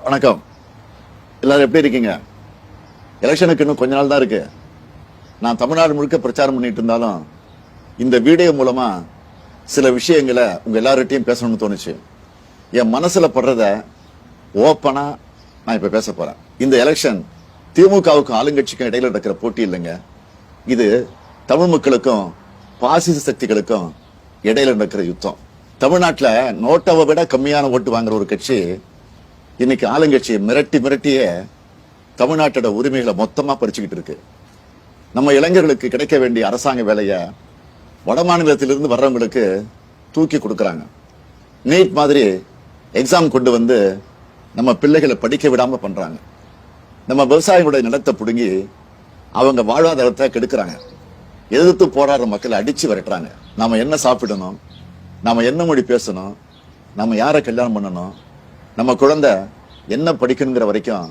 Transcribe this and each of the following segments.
வணக்கம். எல்லாரும் எப்படி இருக்கீங்க? எலெக்ஷனுக்கு இன்னும் கொஞ்ச நாள் தான் இருக்கு. நான் தமிழ்நாடு முழுக்க பிரச்சாரம் பண்ணிட்டு இருந்தாலும் இந்த வீடியோ மூலமா சில விஷயங்களை உங்க எல்லார்கிட்டையும் பேசணும்னு தோணுச்சு. என் மனசுல படுறத ஓப்பனா நான் இப்ப பேச போறேன். இந்த எலெக்ஷன் திமுகவுக்கும் ஆளுங்கட்சிக்கும் இடையில நடக்கிற போட்டி இல்லைங்க. இது தமிழ் மக்களுக்கும் பாசிச சக்திகளுக்கும் இடையில நடக்கிற யுத்தம். தமிழ்நாட்டில் நோட்டாவை விட கம்மியான ஓட்டு வாங்குற ஒரு கட்சி இன்னைக்கு ஆளுங்கட்சியை மிரட்டியே தமிழ்நாட்டோட உரிமைகளை மொத்தமா பறிச்சுக்கிட்டு இருக்கு. நம்ம இளைஞர்களுக்கு கிடைக்க வேண்டிய அரசாங்க வேலையை வட மாநிலத்திலிருந்து வர்றவங்களுக்கு தூக்கி கொடுக்கறாங்க. நீட் மாதிரி எக்ஸாம் கொண்டு வந்து நம்ம பிள்ளைகளை படிக்க விடாம பண்றாங்க. நம்ம விவசாயிகளுடைய நிலத்தை புடுங்கி அவங்க வாழ்வாதாரத்தை கெடுக்கிறாங்க. எதிர்த்து போராடுற மக்களை அடிச்சு விரட்டுறாங்க. நாம என்ன சாப்பிடணும், நாம என்ன மொழி பேசணும், நம்ம யாரை கல்யாணம் பண்ணணும், நம்ம குழந்தை என்ன படிக்கணுங்கிற வரைக்கும்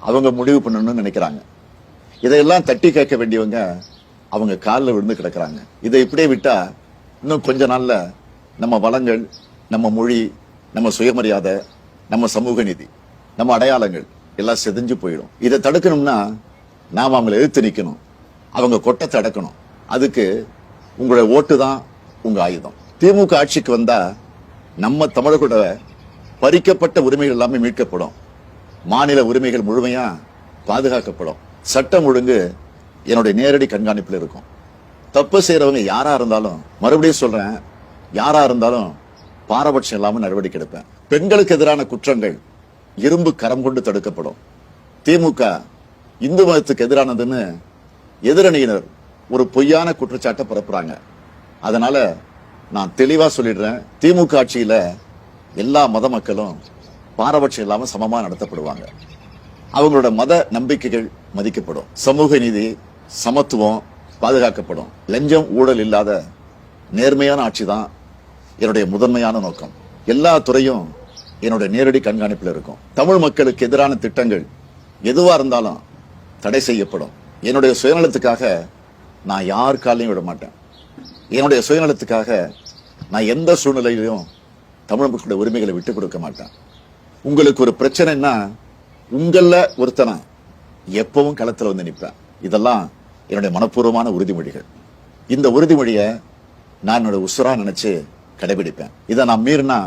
அவங்க முடிவு பண்ணணும்னு நினைக்கிறாங்க. இதையெல்லாம் தட்டி கேட்க வேண்டியவங்க அவங்க காலில் விழுந்து கிடக்குறாங்க. இதை இப்படியே விட்டா இன்னும் கொஞ்ச நாள்ல நம்ம வளங்கள், நம்ம மொழி, நம்ம சுயமரியாதை, நம்ம சமூக நீதி, நம்ம அடையாளங்கள் எல்லாம் செதஞ்சு போயிடும். இதை தடுக்கணும்னா நாம அவங்களை எதிர்த்து நிக்கணும், அவங்க கொட்டத்தை அடக்கணும். அதுக்கு உங்களுடைய ஓட்டு தான் உங்க ஆயுதம். திமுக ஆட்சிக்கு வந்தா நம்ம தமிழர்களோட பறிக்கப்பட்ட உரிமைகள் எல்லாமே மீட்கப்படும். மாநில உரிமைகள் முழுமையா பாதுகாக்கப்படும். சட்டம் ஒழுங்கு என்னுடைய நேரடி கண்காணிப்பில் இருக்கும். தப்பு செய்யறவங்க யாரா இருந்தாலும், மறுபடியும் சொல்றேன், யாரா இருந்தாலும் பாரபட்சம் இல்லாம நடவடிக்கை எடுப்பேன். பெண்களுக்கு எதிரான குற்றங்கள் இரும்பு கரம் கொண்டு தடுக்கப்படும். திமுக இந்து மதத்துக்கு எதிரானதுன்னு எதிரணியினர் ஒரு பொய்யான குற்றச்சாட்டை பரப்புறாங்க. அதனால நான் தெளிவா சொல்லிடுறேன், திமுக ஆட்சியில எல்லா மத மக்களும் பாரபட்சம் இல்லாம சமமா நடத்தப்படுவாங்க. அவங்களோட மத நம்பிக்கைகள் மதிக்கப்படும். சமூக நீதி, சமத்துவம் பாதுகாக்கப்படும். லஞ்சம், ஊழல் இல்லாத நேர்மையான ஆட்சி தான் என்னுடைய முதன்மையான நோக்கம். எல்லா துறையும் என்னுடைய நேரடி கண்காணிப்பில் இருக்கும். தமிழ் மக்களுக்கு எதிரான திட்டங்கள் எதுவா இருந்தாலும் தடை செய்யப்படும். என்னுடைய சுயநலத்துக்காக நான் யார் காலையும் விட மாட்டேன். என்னுடைய சுயநலத்துக்காக நான் எந்த சூழ்நிலையிலும் தமிழ் மக்களுடைய உரிமைகளை விட்டுக் கொடுக்க மாட்டேன். உங்களுக்கு ஒரு பிரச்சனைன்னா உங்கள ஒருத்தனை எப்பவும் களத்துல வந்து நிற்பேன். இதெல்லாம் என்னுடைய மனப்பூர்வமான உறுதிமொழிகள். இந்த உறுதிமொழியை நான் என்னோட உசுரா நினைச்சு கடைபிடிப்பேன். இதை நான் மீறினா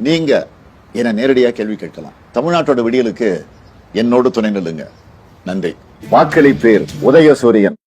நீங்க என்னை நேரடியா கேள்வி கேட்கலாம். தமிழ்நாட்டோட விடியலுக்கு என்னோடு துணை நில்லுங்க. நன்றி. வாக்களிப்பேர் உதயசூரியன்.